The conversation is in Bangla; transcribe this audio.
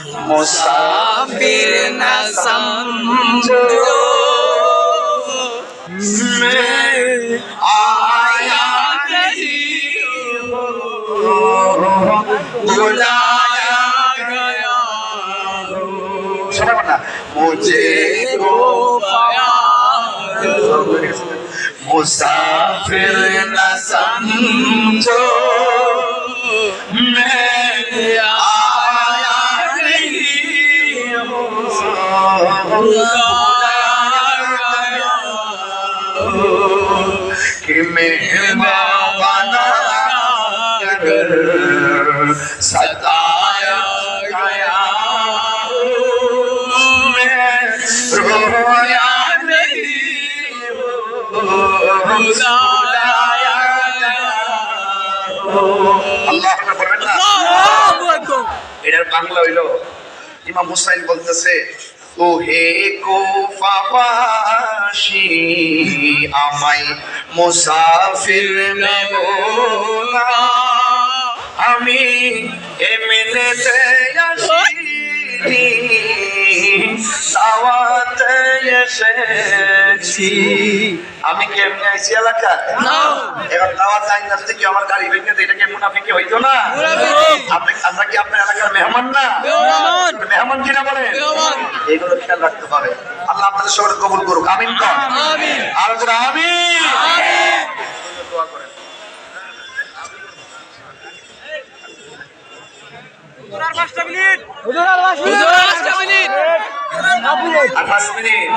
मुसाफिर न समझो मैं आया नहीं बुलाया गया मुझे तो मुसाफिर न समझो मैं आया नहीं कि मेहमान बनाया कर सताया गया मैं रोया नहीं बुलाया गया আল্লাহ বলেন না এটার বাংলা হইল ইমাম হুসাইন বলতেছে ও হে কুফাবাসী আমায় মুসাফির নেবোনা আমি এমনিতে আসিনি দাওয়াতে এসেছি আমি কেমনে আইছি এলাকা এবার দাওয়াত আইন না যদি কেউ আমার গাড়ি ভেঙে দেয় এটা কি মুনাফিকি হইতো না আমরা কি আপনার এলাকার মেহমান না মেহমান কিনা বলেন এইগুলো খেয়াল রাখতে হবে আল্লাহ আপনাদের সবার কবুল করুক আমিন আর আমিন দোয়া করেন হুজুর আর 5 মিনিট